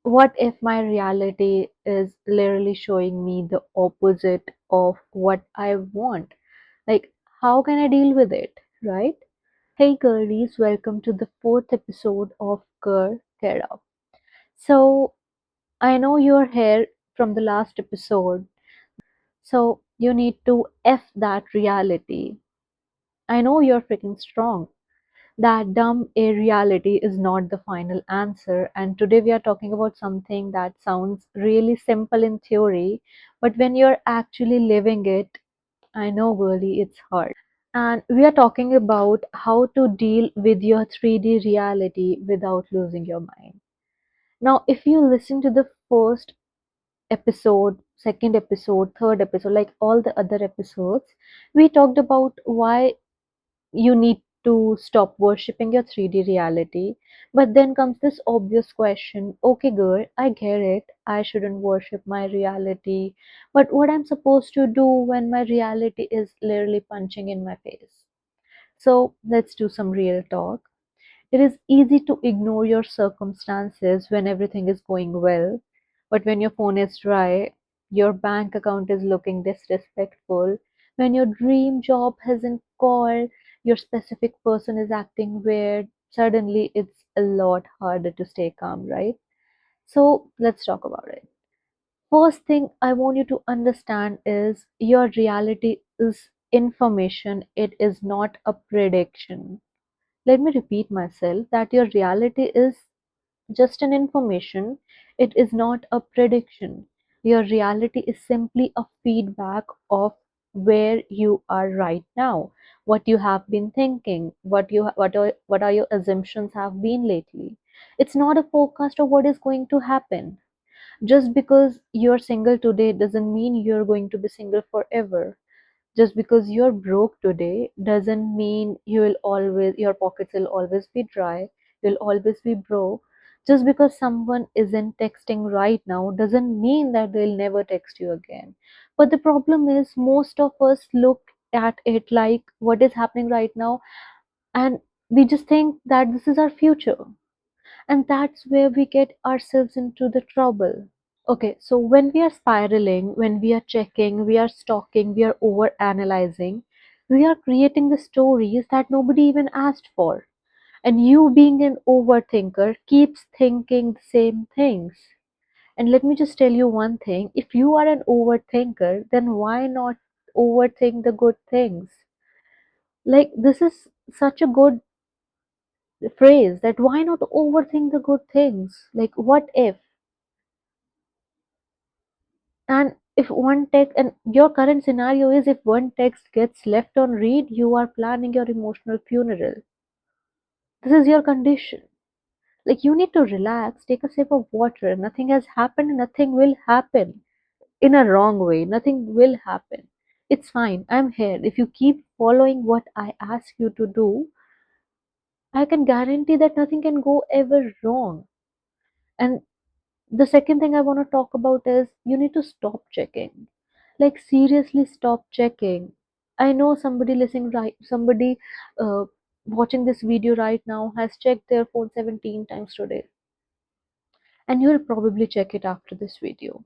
What if my reality is literally showing me the opposite of what I want? Like, how can I deal with it, right? Hey girlies, welcome to the fourth episode of Girl Care Up. So, I know you're here from the last episode, so you need to F that reality. I know you're freaking strong. That dumb a reality is not the final answer, and today we are talking about something that sounds really simple in theory, but when you're actually living it, I know girly, it's hard. And we are talking about how to deal with your 3D reality without losing your mind. Now, if you listen to the first episode, second episode, third episode, like all the other episodes, we talked about why you need to stop worshipping your 3D reality. But then comes this obvious question, okay, girl, I get it. I shouldn't worship my reality. But what I'm supposed to do when my reality is literally punching in my face? So let's do some real talk. It is easy to ignore your circumstances when everything is going well, but when your phone is dry, your bank account is looking disrespectful, when your dream job hasn't called, your specific person is acting weird, suddenly it's a lot harder to stay calm, right? So let's talk about it. First thing I want you to understand is your reality is information, it is not a prediction. Let me repeat myself that your reality is just an information, it is not a prediction. Your reality is simply a feedback of where you are right now, what you have been thinking, what are your assumptions have been lately. It's not a forecast of what is going to happen. Just because you're single today doesn't mean you're going to be single forever. Just because you're broke today doesn't mean your pockets will always be dry, you'll always be broke. Just because someone isn't texting right now doesn't mean that they'll never text you again. But the problem is most of us look at it like what is happening right now, and we just think that this is our future. And that's where we get ourselves into the trouble. Okay, so when we are spiraling, when we are checking, we are stalking, we are over analyzing, we are creating the stories that nobody even asked for. And you, being an overthinker, keeps thinking the same things. And let me just tell you one thing, if you are an overthinker, then why not overthink the good things? Like, this is such a good phrase that why not overthink the good things? Like, what if? And if one text, and your current scenario is if one text gets left on read, you are planning your emotional funeral. This is your condition. Like, you need to relax, take a sip of water. Nothing has happened, nothing will happen in a wrong way. Nothing will happen. It's fine. I'm here. If you keep following what I ask you to do, I can guarantee that nothing can go ever wrong. And the second thing I want to talk about is you need to stop checking. Like, seriously, stop checking. I know somebody uh, watching this video right now has checked their phone 17 times today, and you'll probably check it after this video.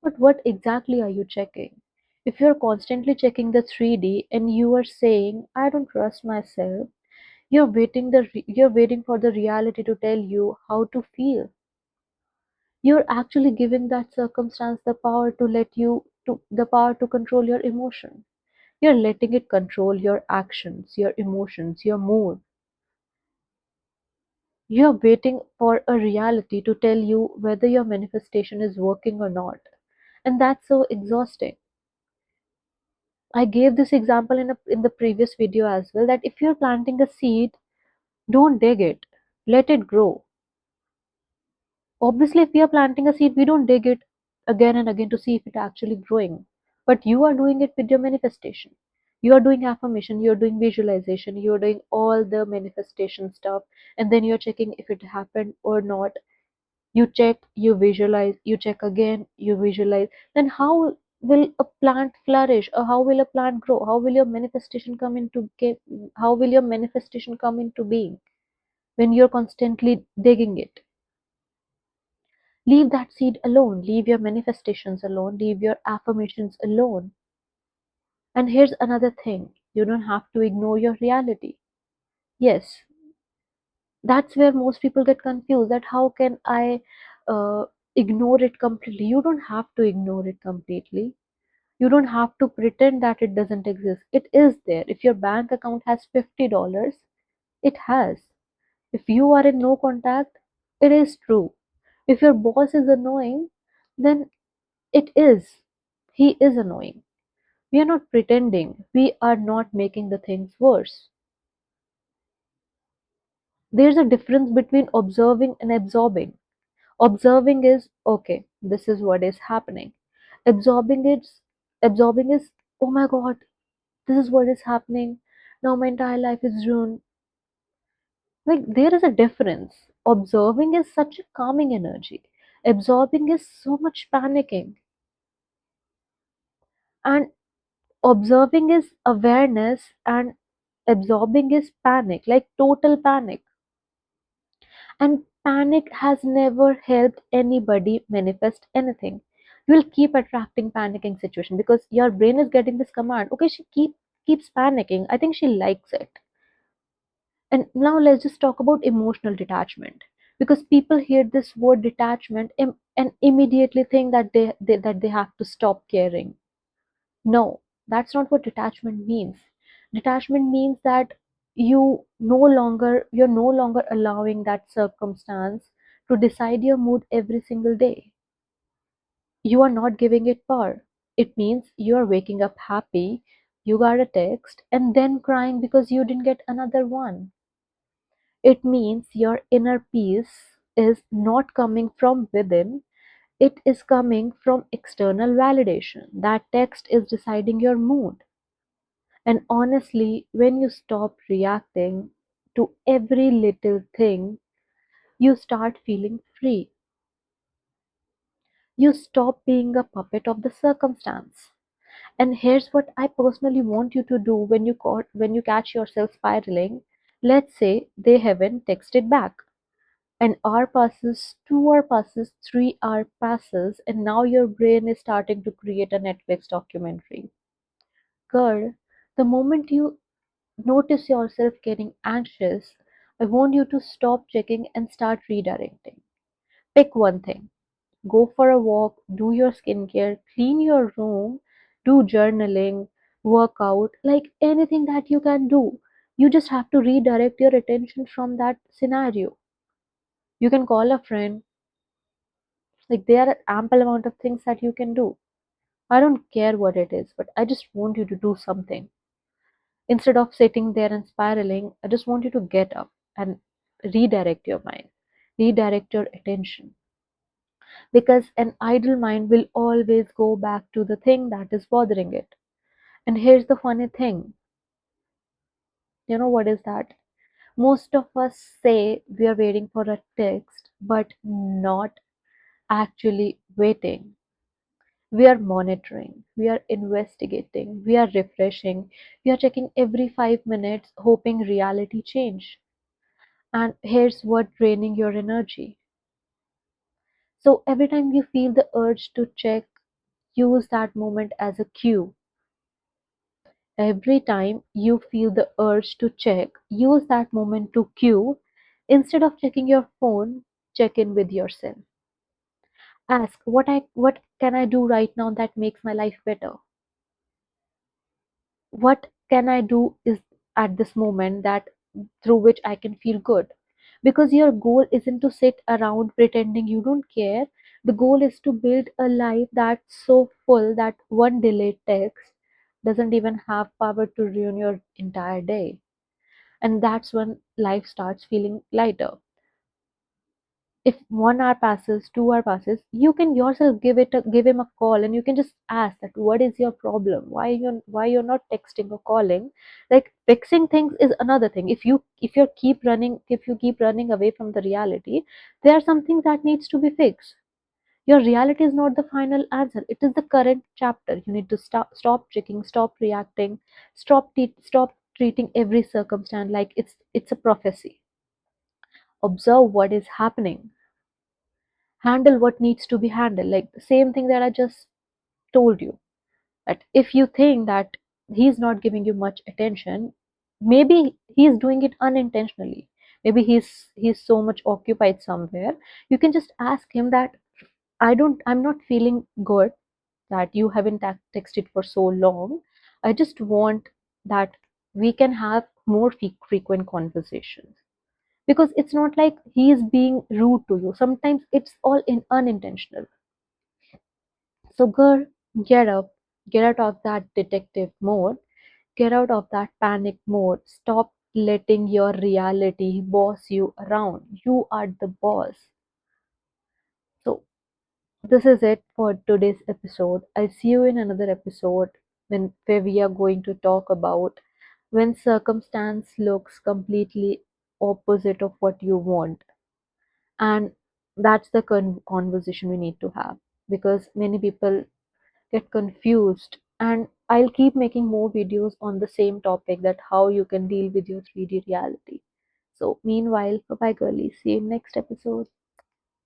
But what exactly are you checking? If you're constantly checking the 3D and you are saying, I don't trust myself, you're waiting for the reality to tell you how to feel. You're actually giving that circumstance the power to the power to control your emotion. You're letting it control your actions, your emotions, your mood. You're waiting for a reality to tell you whether your manifestation is working or not. And that's so exhausting. I gave this example in the previous video as well, that if you're planting a seed, don't dig it. Let it grow. Obviously, if we are planting a seed, we don't dig it again and again to see if it's actually growing. But you are doing it with your manifestation. You are doing affirmation, you're doing visualization, you're doing all the manifestation stuff, and then you're checking if it happened or not. You check, you visualize, you check again, you visualize. Then how will a plant flourish, or how will a plant grow? How will your manifestation come into being when you're constantly digging it? Leave that seed alone. Leave your manifestations alone. Leave your affirmations alone. And here's another thing, you don't have to ignore your reality. Yes, that's where most people get confused, that how can I uh, ignore it completely. You don't have to ignore it completely. You don't have to pretend that it doesn't exist. It is there. If your bank account has $50, it has. If you are in no contact, it is true. If your boss is annoying, then it is. He is annoying. We are not pretending. We are not making the things worse. There's a difference between observing and absorbing. Observing is okay, this is what is happening. Absorbing is absorbing is, oh my god, this is what is happening. Now my entire life is ruined. Like, there is a difference. Observing is such a calming energy. Absorbing is so much panicking. And observing is awareness, and absorbing is panic, like total panic. And panic has never helped anybody manifest anything. You'll keep attracting panicking situation because your brain is getting this command. Okay, she keeps panicking. I think she likes it. And now let's just talk about emotional detachment. Because people hear this word detachment and immediately think that they have to stop caring. No, that's not what detachment means. Detachment means that you're no longer allowing that circumstance to decide your mood every single day. You are not giving it power. It means you are waking up happy, you got a text, and then crying because you didn't get another one. It means your inner peace is not coming from within, it is coming from external validation. That text is deciding your mood. And honestly, when you stop reacting to every little thing, you start feeling free. You stop being a puppet of the circumstance. And here's what I personally want you to do when you catch yourself spiraling. Let's say they haven't texted back. An hour passes, 2 hour passes, 3 hour passes, and now your brain is starting to create a Netflix documentary. Girl, the moment you notice yourself getting anxious, I want you to stop checking and start redirecting. Pick one thing. Go for a walk, do your skincare, clean your room, do journaling, work out, like anything that you can do. You just have to redirect your attention from that scenario. You can call a friend, like there are ample amount of things that you can do. I don't care what it is, but I just want you to do something. Instead of sitting there and spiraling, I just want you to get up and redirect your mind, redirect your attention. Because an idle mind will always go back to the thing that is bothering it. And here's the funny thing, you know what is that? Most of us say we are waiting for a text, but not actually waiting. We are monitoring, we are investigating, we are refreshing, we are checking every 5 minutes, hoping reality change. And here's what draining your energy. So every time you feel the urge to check, use that moment as a cue. Every time you feel the urge to check, use that moment to cue. Instead of checking your phone, check in with yourself. Ask what can I do right now that makes my life better? What can I do is at this moment that through which I can feel good? Because your goal isn't to sit around pretending you don't care. The goal is to build a life that's so full that one delayed text doesn't even have power to ruin your entire day. And that's when life starts feeling lighter. If 1 hour passes, 2 hour passes, you can yourself give him a call, and you can just ask that what is your problem, why you're not texting or calling. Like, fixing things is another thing. If you keep running away from the reality, there are some things that needs to be fixed. Your reality is not the final answer, it is the current chapter. You need to stop checking, stop reacting, stop treating every circumstance like it's a prophecy. Observe what is happening. handle what needs to be handled. Like the same thing that I just told you, that if you think that he's not giving you much attention, maybe he's doing it unintentionally. Maybe he's so much occupied somewhere. You can just ask him that, I'm not feeling good that you haven't texted for so long. I just want that we can have more frequent conversations, because it's not like he is being rude to you. Sometimes it's all in unintentional. So girl, get up, get out of that detective mode, get out of that panic mode. Stop letting your reality boss you around. You are the boss. So this is it for today's episode. I'll see you in another episode where we are going to talk about when circumstance looks completely opposite of what you want. And that's the conversation we need to have, because many people get confused. And I'll keep making more videos on the same topic, that how you can deal with your 3D reality. So meanwhile, bye bye girlies. See you in next episode.